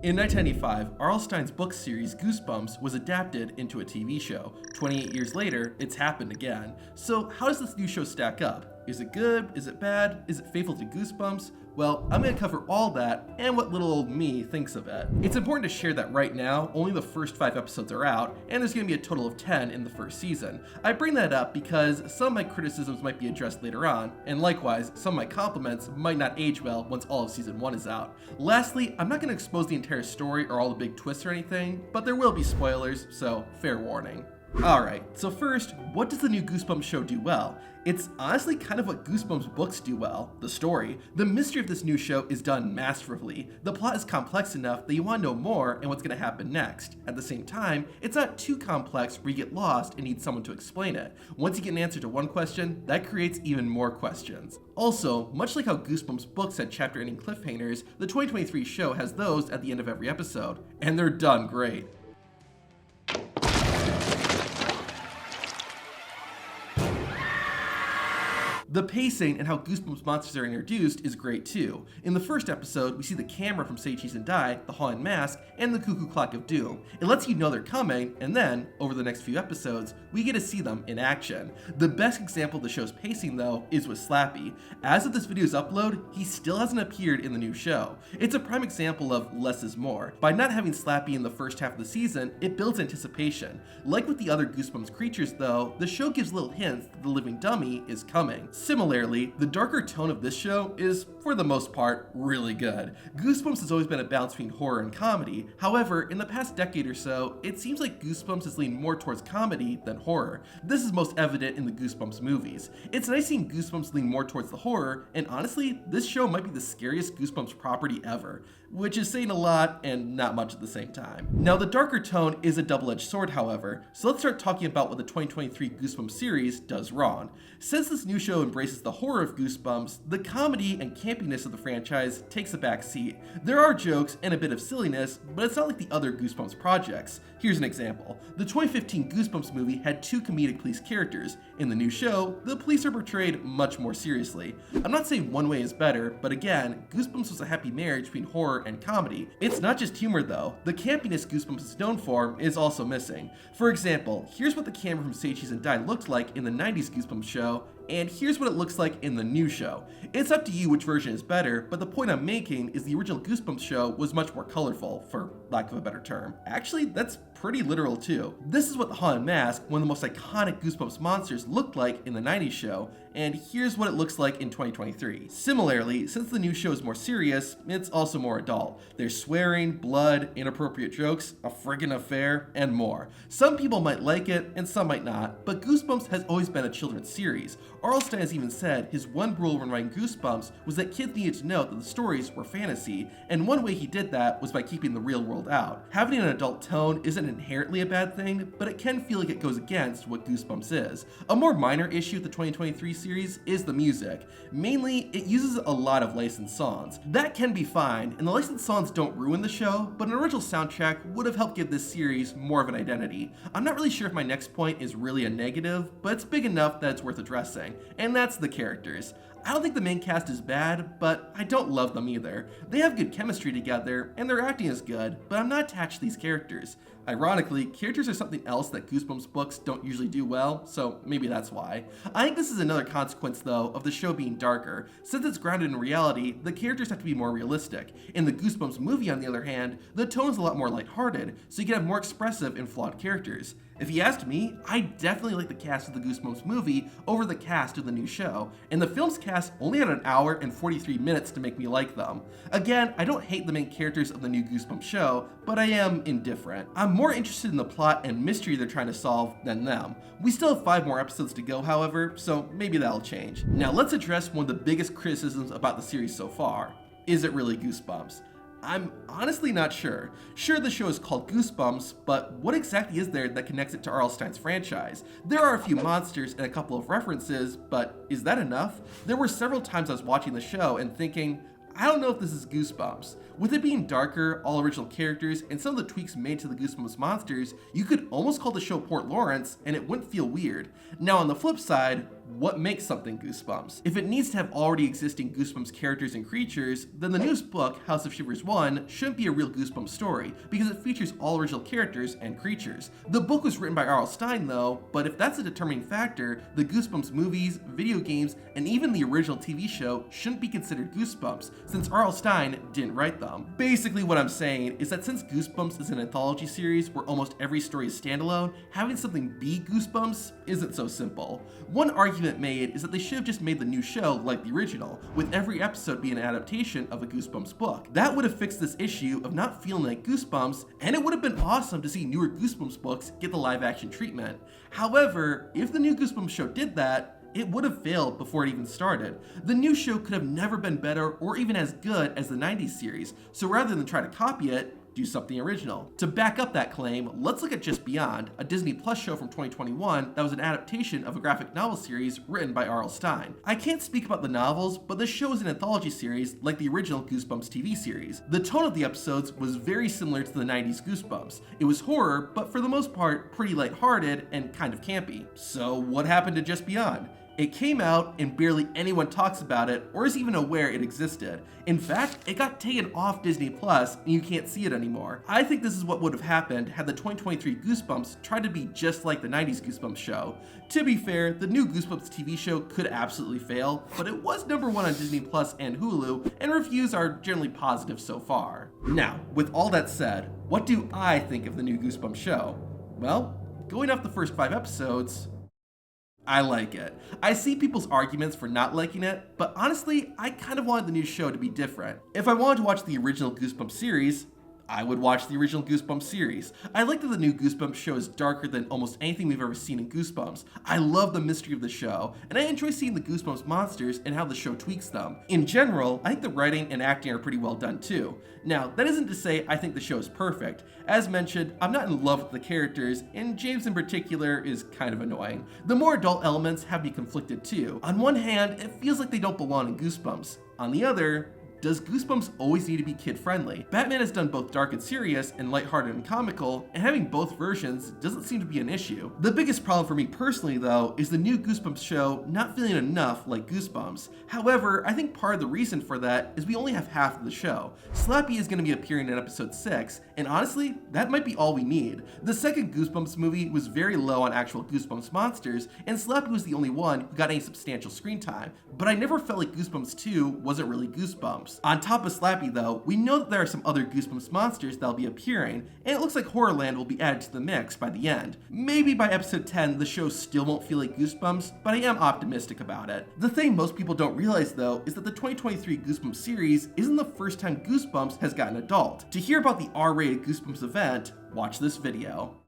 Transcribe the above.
In 1995, R.L. Stine's book series Goosebumps was adapted into a TV show. 28 years later, it's happened again. So how does this new show stack up? Is it good? Is it bad? Is it faithful to Goosebumps? Well, I'm going to cover all that and what little old me thinks of it. It's important to share that right now, only the first 5 episodes are out, and there's going to be a total of 10 in the first season. I bring that up because some of my criticisms might be addressed later on, and likewise, some of my compliments might not age well once all of season 1 is out. Lastly, I'm not going to expose the entire story or all the big twists or anything, but there will be spoilers, so fair warning. Alright, so first, what does the new Goosebumps show do well? It's honestly kind of what Goosebumps books do well, the story. The mystery of this new show is done masterfully. The plot is complex enough that you want to know more and what's going to happen next. At the same time, it's not too complex where you get lost and need someone to explain it. Once you get an answer to one question, that creates even more questions. Also, much like how Goosebumps books had chapter-ending cliffhangers, the 2023 show has those at the end of every episode, and they're done great. The pacing and how Goosebumps monsters are introduced is great too. In the first episode, we see the camera from Say Cheese and Die, the Haunted Mask, and the Cuckoo Clock of Doom. It lets you know they're coming, and then, over the next few episodes, we get to see them in action. The best example of the show's pacing, though, is with Slappy. As of this video's upload, he still hasn't appeared in the new show. It's a prime example of less is more. By not having Slappy in the first half of the season, it builds anticipation. Like with the other Goosebumps creatures, though, the show gives little hints that the living dummy is coming. Similarly, the darker tone of this show is, for the most part, really good. Goosebumps has always been a balance between horror and comedy. However, in the past decade or so, it seems like Goosebumps has leaned more towards comedy than horror. This is most evident in the Goosebumps movies. It's nice seeing Goosebumps lean more towards the horror, and honestly, this show might be the scariest Goosebumps property ever, which is saying a lot and not much at the same time. Now, the darker tone is a double-edged sword, however, so let's start talking about what the 2023 Goosebumps series does wrong. Since this new show embraces the horror of Goosebumps, the comedy and campiness of the franchise takes a back seat. There are jokes and a bit of silliness, but it's not like the other Goosebumps projects. Here's an example. The 2015 Goosebumps movie had 2 comedic police characters. In the new show, the police are portrayed much more seriously. I'm not saying one way is better, but again, Goosebumps was a happy marriage between horror and comedy. It's not just humor though. The campiness Goosebumps is known for is also missing. For example, here's what the camera from Say Cheese and Die looked like in the 90s Goosebumps show, and here's what it looks like in the new show. It's up to you which version is better, but the point I'm making is the original Goosebumps show was much more colorful, for lack of a better term. Actually, that's pretty literal too. This is what the Haunted Mask, one of the most iconic Goosebumps monsters, looked like in the 90s show, and here's what it looks like in 2023. Similarly, since the new show is more serious, it's also more adult. There's swearing, blood, inappropriate jokes, a friggin' affair, and more. Some people might like it, and some might not, but Goosebumps has always been a children's series. R.L. Stine has even said his one rule when writing Goosebumps was that kids needed to know that the stories were fantasy, and one way he did that was by keeping the real world out. Having an adult tone isn't inherently a bad thing, but it can feel like it goes against what Goosebumps is. A more minor issue with the 2023 series is the music. Mainly, it uses a lot of licensed songs. That can be fine, and the licensed songs don't ruin the show, but an original soundtrack would have helped give this series more of an identity. I'm not really sure if my next point is really a negative, but it's big enough that it's worth addressing, and that's the characters. I don't think the main cast is bad, but I don't love them either. They have good chemistry together, and their acting is good, but I'm not attached to these characters. Ironically, characters are something else that Goosebumps books don't usually do well, so maybe that's why. I think this is another consequence, though, of the show being darker. Since it's grounded in reality, the characters have to be more realistic. In the Goosebumps movie, on the other hand, the tone is a lot more lighthearted, so you can have more expressive and flawed characters. If you asked me, I definitely like the cast of the Goosebumps movie over the cast of the new show, and the film's cast only had an hour and 43 minutes to make me like them. Again, I don't hate the main characters of the new Goosebumps show, but I am indifferent. I'm more interested in the plot and mystery they're trying to solve than them. We still have 5 more episodes to go, however, so maybe that'll change. Now let's address one of the biggest criticisms about the series so far. Is it really Goosebumps? I'm honestly not sure. Sure, the show is called Goosebumps, but what exactly is there that connects it to R.L. Stine's franchise? There are a few monsters and a couple of references, but is that enough? There were several times I was watching the show and thinking, I don't know if this is Goosebumps. With it being darker, all original characters, and some of the tweaks made to the Goosebumps monsters, you could almost call the show Port Lawrence, and it wouldn't feel weird. Now on the flip side, what makes something Goosebumps. If it needs to have already existing Goosebumps characters and creatures, then the newest book, House of Shivers 1, shouldn't be a real Goosebumps story, because it features all original characters and creatures. The book was written by R.L. Stine though, but if that's a determining factor, the Goosebumps movies, video games, and even the original TV show shouldn't be considered Goosebumps, since R.L. Stine didn't write them. Basically what I'm saying is that since Goosebumps is an anthology series where almost every story is standalone, having something be Goosebumps isn't so simple. One argument made is that they should have just made the new show like the original, with every episode being an adaptation of a Goosebumps book. That would have fixed this issue of not feeling like Goosebumps, and it would have been awesome to see newer Goosebumps books get the live action treatment. However, if the new Goosebumps show did that, it would have failed before it even started. The new show could have never been better or even as good as the 90s series, so rather than try to copy it, do something original. To back up that claim, let's look at Just Beyond, a Disney Plus show from 2021 that was an adaptation of a graphic novel series written by R.L. Stine. I can't speak about the novels, but this show is an anthology series like the original Goosebumps TV series. The tone of the episodes was very similar to the 90s Goosebumps. It was horror, but for the most part, pretty lighthearted and kind of campy. So what happened to Just Beyond? It came out and barely anyone talks about it or is even aware it existed. In fact, it got taken off Disney Plus and you can't see it anymore. I think this is what would have happened had the 2023 Goosebumps tried to be just like the 90s Goosebumps show. To be fair, the new Goosebumps TV show could absolutely fail, but it was #1 on Disney Plus and Hulu, and reviews are generally positive so far. Now, with all that said, what do I think of the new Goosebumps show? Well, going off the first 5 episodes, I like it. I see people's arguments for not liking it, but honestly, I kind of wanted the new show to be different. If I wanted to watch the original Goosebumps series, I would watch the original Goosebumps series. I like that the new Goosebumps show is darker than almost anything we've ever seen in Goosebumps. I love the mystery of the show, and I enjoy seeing the Goosebumps monsters and how the show tweaks them. In general, I think the writing and acting are pretty well done too. Now, that isn't to say I think the show is perfect. As mentioned, I'm not in love with the characters, and James in particular is kind of annoying. The more adult elements have me conflicted too. On one hand, it feels like they don't belong in Goosebumps. On the other, does Goosebumps always need to be kid-friendly? Batman has done both dark and serious and lighthearted and comical, and having both versions doesn't seem to be an issue. The biggest problem for me personally, though, is the new Goosebumps show not feeling enough like Goosebumps. However, I think part of the reason for that is we only have half of the show. Slappy is going to be appearing in episode 6, and honestly, that might be all we need. The second Goosebumps movie was very low on actual Goosebumps monsters, and Slappy was the only one who got any substantial screen time, but I never felt like Goosebumps 2 wasn't really Goosebumps. On top of Slappy though, we know that there are some other Goosebumps monsters that'll be appearing, and it looks like Horrorland will be added to the mix by the end. Maybe by episode 10 the show still won't feel like Goosebumps, but I am optimistic about it. The thing most people don't realize though is that the 2023 Goosebumps series isn't the first time Goosebumps has gotten adult. To hear about the R-rated Goosebumps event, watch this video.